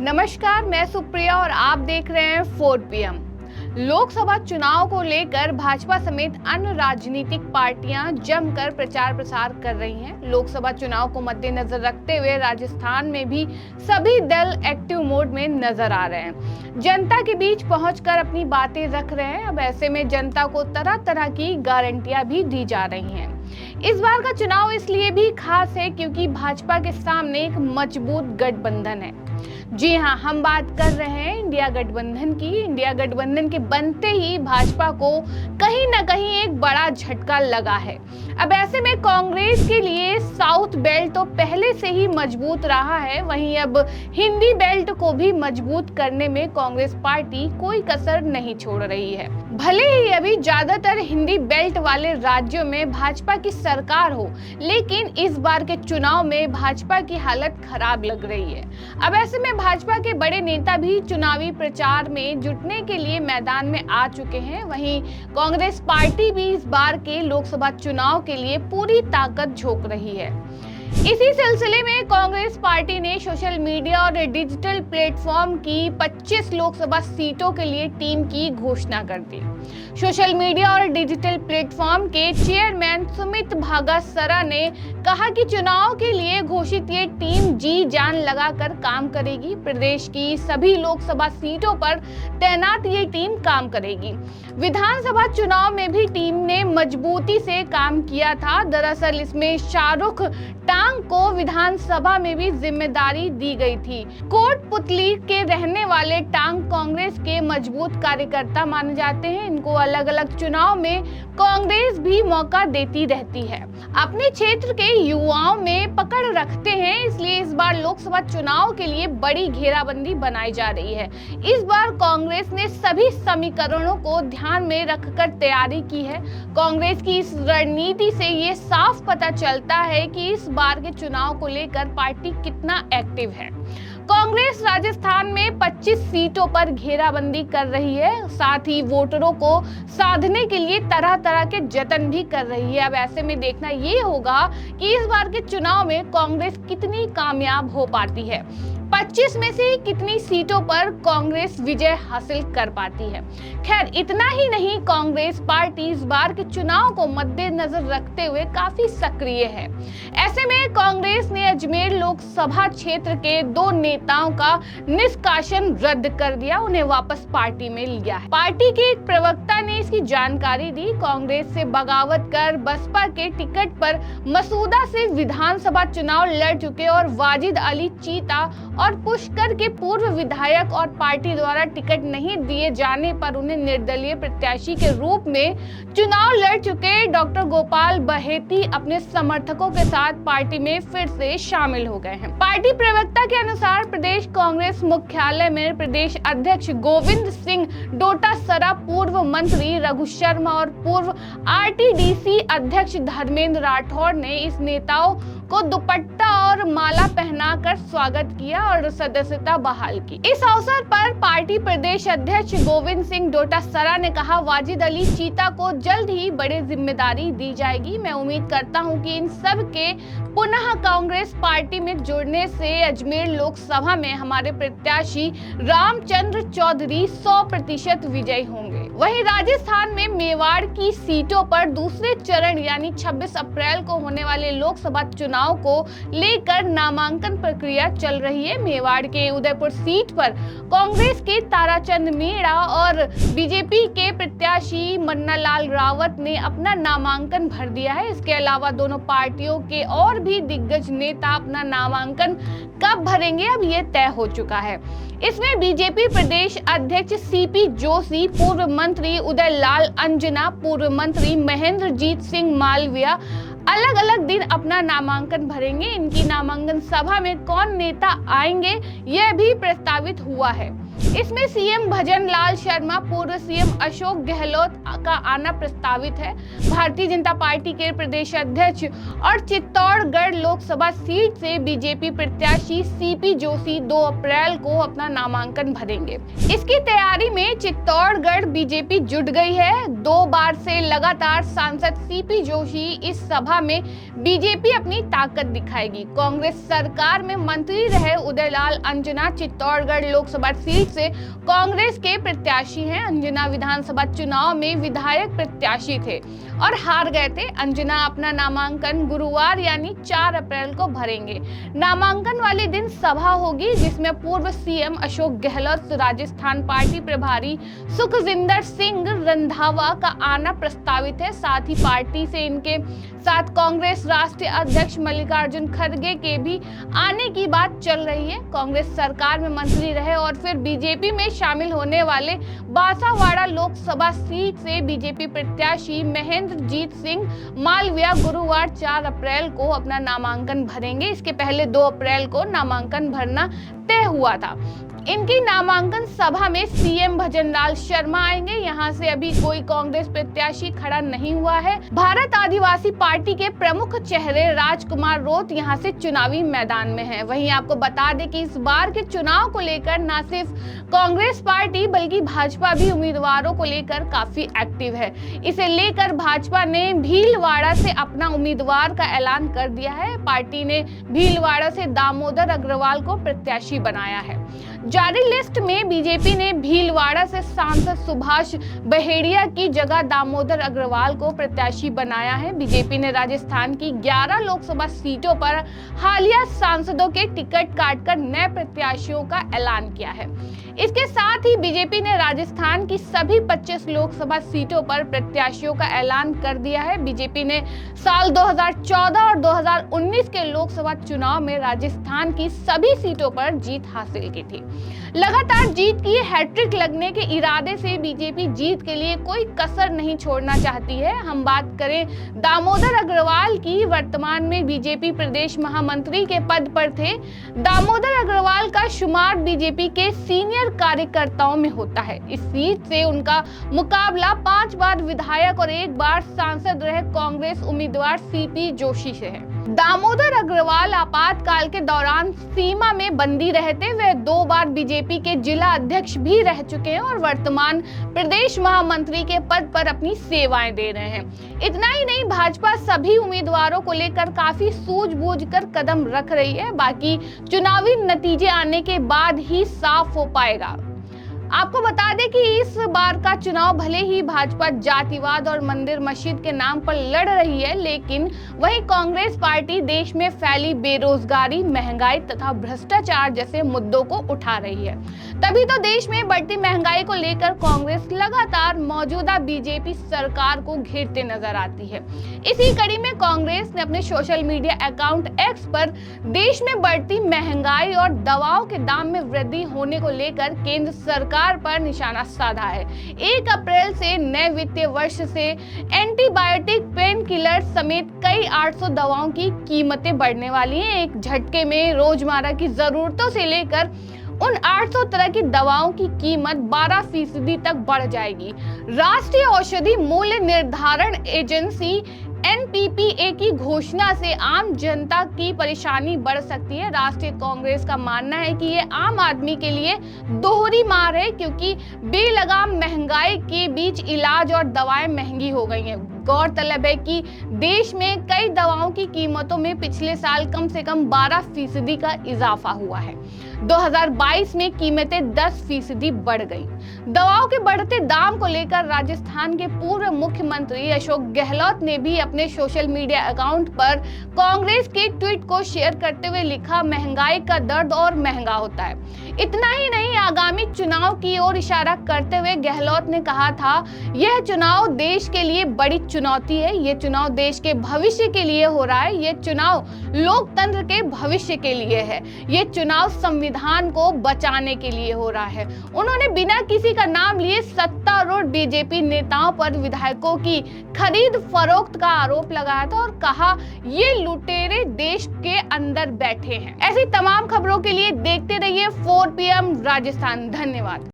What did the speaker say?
नमस्कार, मैं सुप्रिया और आप देख रहे हैं 4 PM। लोकसभा चुनाव को लेकर भाजपा समेत अन्य राजनीतिक पार्टियां जमकर प्रचार प्रसार कर रही हैं। लोकसभा चुनाव को मद्देनजर रखते हुए राजस्थान में भी सभी दल एक्टिव मोड में नजर आ रहे हैं, जनता के बीच पहुंचकर अपनी बातें रख रहे हैं। अब ऐसे में जनता को तरह तरह की गारंटियां भी दी जा रही हैं। इस बार का चुनाव इसलिए भी खास है क्योंकि भाजपा के सामने एक मजबूत गठबंधन है। जी हां, हम बात कर रहे हैं इंडिया गठबंधन की। इंडिया गठबंधन के बनते ही भाजपा को कहीं ना कहीं एक बड़ा झटका लगा है। अब ऐसे में कांग्रेस के लिए साउथ बेल्ट तो पहले से ही मजबूत रहा है, वहीं अब हिंदी बेल्ट को भी मजबूत करने में कांग्रेस पार्टी कोई कसर नहीं छोड़ रही है। भले ही अभी ज्यादातर हिंदी बेल्ट वाले राज्यों में भाजपा की सरकार हो, लेकिन इस बार के चुनाव में भाजपा की हालत खराब लग रही है। अब ऐसे में भाजपा के बड़े नेता भी चुनावी प्रचार में जुटने के लिए मैदान में आ चुके हैं। वहीं कांग्रेस पार्टी भी इस बार के लोकसभा चुनाव के लिए पूरी ताकत झोंक रही है। इसी सिलसिले में कांग्रेस पार्टी ने सोशल मीडिया और डिजिटल प्लेटफॉर्म की 25 लोकसभा सीटों के लिए टीम की घोषणा कर दी। सोशल मीडिया और डिजिटल प्लेटफॉर्म के चेयरमैन सुमित भागासरा ने कहा कि चुनाव के लिए घोषित ये टीम जी जान लगाकर काम करेगी। प्रदेश की सभी लोकसभा सीटों पर तैनात ये टीम काम करेगी। विधानसभा चुनाव में भी टीम ने मजबूती से काम किया था। दरअसल इसमें शाहरुख टांग को विधानसभा में भी जिम्मेदारी दी गई थी। कोटपुतली के रहने वाले टांग कांग्रेस के मजबूत कार्यकर्ता माने जाते हैं। इनको अलग अलग चुनाव में कांग्रेस भी मौका देती रहती है। अपने क्षेत्र के युवाओं में पकड़ रखते हैं, इसलिए इस बार लोकसभा चुनाव के लिए बड़ी घेराबंदी बनाई जा रही है। इस बार कांग्रेस ने सभी समीकरणों को ध्यान में रखकर तैयारी की है। कांग्रेस की इस रणनीति से ये साफ पता चलता है कि इस बार के चुनाव को लेकर पार्टी कितना एक्टिव है। कांग्रेस राजस्थान में 25 सीटों पर घेराबंदी कर रही है, साथ ही वोटरों को साधने के लिए तरह तरह के जतन भी कर रही है। अब ऐसे में देखना ये होगा कि इस बार के चुनाव में कांग्रेस कितनी कामयाब हो पाती है। 25 में से कितनी सीटों पर कांग्रेस विजय हासिल कर पाती है। खैर, इतना ही नहीं, कांग्रेस पार्टी इस बार के चुनाव को मद्देनजर रखते हुए काफी सक्रिय है। ऐसे में कांग्रेस ने अजमेर लोकसभा क्षेत्र के 2 नेताओं का निष्कासन रद्द कर दिया, उन्हें वापस पार्टी में लिया है। पार्टी के एक प्रवक्ता ने इसकी जानकारी दी। कांग्रेस से बगावत कर बसपा के टिकट पर मसूदा से विधानसभा चुनाव लड़ चुके और वाजिद अली चीता और पुष्कर के पूर्व विधायक और पार्टी द्वारा टिकट नहीं दिए जाने पर उन्हें निर्दलीय प्रत्याशी के रूप में चुनाव लड़ चुके डॉक्टर गोपाल बहेती अपने समर्थकों के साथ पार्टी में फिर से शामिल हो गए हैं। पार्टी प्रवक्ता के अनुसार प्रदेश कांग्रेस मुख्यालय में प्रदेश अध्यक्ष गोविंद सिंह डोटासरा, पूर्व मंत्री रघु शर्मा और पूर्व RTDC अध्यक्ष धर्मेंद्र राठौड़ ने इस नेताओं को दुपट्टा और माला पहनाकर स्वागत किया और सदस्यता बहाल की। इस अवसर पर पार्टी प्रदेश अध्यक्ष गोविंद सिंह डोटासरा ने कहा, वाजिद अली चीता को जल्द ही बड़ी जिम्मेदारी दी जाएगी। मैं उम्मीद करता हूं कि इन सब के पुनः कांग्रेस पार्टी में जुड़ने से अजमेर लोकसभा में हमारे प्रत्याशी रामचंद्र चौधरी 100% विजयी होंगे। वहीं राजस्थान में मेवाड़ की सीटों पर दूसरे चरण यानी 26 अप्रैल को होने वाले लोकसभा चुनाव को लेकर नामांकन प्रक्रिया चल रही है। मेवाड़ के उदयपुर सीट पर कांग्रेस के ताराचंद मीणा और बीजेपी के प्रत्याशी मन्नालाल रावत ने अपना नामांकन भर दिया है। इसके अलावा दोनों पार्टियों के और भी दिग्गज नेता अपना नामांकन कब भरेंगे, अब ये तय हो चुका है। इसमें बीजेपी प्रदेश अध्यक्ष CP जोशी, पूर्व मंत्री उदय लाल अंजना, पूर्व मंत्री महेंद्रजीत सिंह मालविया अलग अलग दिन अपना नामांकन भरेंगे। इनकी नामांकन सभा में कौन नेता आएंगे, यह भी प्रस्तावित हुआ है। इसमें सीएम भजनलाल शर्मा, पूर्व सीएम अशोक गहलोत का आना प्रस्तावित है। भारतीय जनता पार्टी के प्रदेश अध्यक्ष और चित्तौड़गढ़ लोकसभा सीट से बीजेपी प्रत्याशी सीपी जोशी 2 अप्रैल को अपना नामांकन भरेंगे। इसकी तैयारी में चित्तौड़गढ़ बीजेपी जुट गई है। 2 बार से लगातार सांसद सीपी जोशी इस सभा में बीजेपी अपनी ताकत दिखाएगी। कांग्रेस सरकार में मंत्री रहे उदयलाल अंजना चित्तौड़गढ़ लोकसभा सीट से कांग्रेस के प्रत्याशी हैं। अंजना विधानसभा चुनाव में विधायक प्रत्याशी थे और हार गए थे। अंजना अपना नामांकन गुरुवार यानी 4 अप्रैल को भरेंगे। नामांकन वाले दिन सभा होगी जिसमें पूर्व सीएम अशोक गहलोत, राजस्थान पार्टी प्रभारी सुखजिंदर सिंह रंधावा का आना प्रस्तावित है। साथ ही पार्टी से इनके साथ कांग्रेस राष्ट्रीय अध्यक्ष मल्लिकार्जुन खड़गे के भी आने की बात चल रही है। कांग्रेस सरकार में मंत्री रहे और फिर बीजेपी में शामिल होने वाले बांसावाड़ा लोकसभा सीट से बीजेपी प्रत्याशी महेंद्रजीत सिंह मालविया गुरुवार 4 अप्रैल को अपना नामांकन भरेंगे। इसके पहले 2 अप्रैल को नामांकन भरना तय हुआ था। इनकी नामांकन सभा में सीएम भजनलाल शर्मा आएंगे। यहां से अभी कोई कांग्रेस प्रत्याशी खड़ा नहीं हुआ है। भारत आदिवासी पार्टी के प्रमुख चेहरे राजकुमार रोत यहां से चुनावी मैदान में हैं। वहीं आपको बता दें कि इस बार के चुनाव को लेकर न सिर्फ कांग्रेस पार्टी बल्कि भाजपा भी उम्मीदवारों को लेकर काफी एक्टिव है। इसे लेकर भाजपा ने भीलवाड़ा से अपना उम्मीदवार का ऐलान कर दिया है। पार्टी ने भीलवाड़ा से दामोदर अग्रवाल को प्रत्याशी बनाया है। जारी लिस्ट में बीजेपी ने भीलवाड़ा से सांसद सुभाष बहेड़िया की जगह दामोदर अग्रवाल को प्रत्याशी बनाया है। बीजेपी ने राजस्थान की 11 लोकसभा सीटों पर हालिया सांसदों के टिकट काटकर नए प्रत्याशियों का ऐलान किया है। इसके साथ ही बीजेपी ने राजस्थान की सभी 25 लोकसभा सीटों पर प्रत्याशियों का ऐलान कर दिया है। बीजेपी ने साल 2014 और 2019 के लोकसभा चुनाव में राजस्थान की सभी सीटों पर जीत हासिल की थी। लगातार जीत की हैट्रिक लगने के इरादे से बीजेपी जीत के लिए कोई कसर नहीं छोड़ना चाहती है। हम बात करें दामोदर अग्रवाल की, वर्तमान में बीजेपी प्रदेश महामंत्री के पद पर थे। दामोदर अग्रवाल का शुमार बीजेपी के सीनियर कार्यकर्ताओं में होता है। इस सीट से उनका मुकाबला 5 बार विधायक और 1 बार सांसद रहे कांग्रेस उम्मीदवार सीपी जोशी से है। दामोदर अग्रवाल आपातकाल के दौरान सीमा में बंदी रहते। वे 2 बार बीजेपी के जिला अध्यक्ष भी रह चुके हैं और वर्तमान प्रदेश महामंत्री के पद पर अपनी सेवाएं दे रहे हैं। इतना ही नहीं, भाजपा सभी उम्मीदवारों को लेकर काफी सूझबूझ कर कदम रख रही है। बाकी चुनावी नतीजे आने के बाद ही साफ हो पाएगा। आपको बता दें कि इस बार का चुनाव भले ही भाजपा जातिवाद और मंदिर मस्जिद के नाम पर लड़ रही है, लेकिन वहीं कांग्रेस पार्टी देश में फैली बेरोजगारी, महंगाई तथा भ्रष्टाचार जैसे मुद्दों को उठा रही है। तभी तो देश में बढ़ती महंगाई को लेकर कांग्रेस लगातार मौजूदा बीजेपी सरकार को घेरते नजर आती है। इसी कड़ी में कांग्रेस ने अपने सोशल मीडिया अकाउंट एक्स पर देश में बढ़ती महंगाई और दवाओं के दाम में वृद्धि होने को लेकर केंद्र सरकार पर निशाना साधा है। 1 अप्रैल से नए वित्तीय वर्ष से एंटीबायोटिक, पेन किलर समेत कई 800 दवाओं की कीमतें बढ़ने वाली हैं। एक झटके में रोजमर्रा की जरूरतों से लेकर उन 800 तरह की दवाओं की कीमत 12% तक बढ़ जाएगी। राष्ट्रीय औषधि मूल्य निर्धारण एजेंसी NPPA की घोषणा से आम जनता की परेशानी बढ़ सकती है। राष्ट्रीय कांग्रेस का मानना है कि ये आम आदमी के लिए दोहरी मार है, क्योंकि बेलगाम महंगाई के बीच इलाज और दवाएं महंगी हो गई हैं। गौरतलब है कि देश में कई दवाओं की कीमतों में पिछले साल कम से कम 12% का इजाफा हुआ है। 2022 में कीमतें 10% बढ़ गई। दवाओं के बढ़ते दाम को लेकर राजस्थान के पूर्व मुख्यमंत्री अशोक गहलोत ने भी अपने सोशल मीडिया अकाउंट पर कांग्रेस के ट्वीट को शेयर करते हुए लिखा, महंगाई का दर्द और महंगा होता है। इतना ही नहीं, आगामी चुनाव की ओर इशारा करते हुए गहलोत ने कहा था, यह चुनाव देश के लिए बड़ी चुनौती है। ये चुनाव देश के भविष्य के लिए हो रहा है। ये चुनाव लोकतंत्र के भविष्य के लिए है। ये चुनाव संविधान को बचाने के लिए हो रहा है। उन्होंने बिना किसी का नाम लिए सत्तारूढ़ बीजेपी नेताओं पर विधायकों की खरीद फरोख्त का आरोप लगाया था और कहा ये लुटेरे देश के अंदर बैठे हैं। ऐसी तमाम खबरों के लिए देखते रहिए 4 PM राजस्थान। धन्यवाद।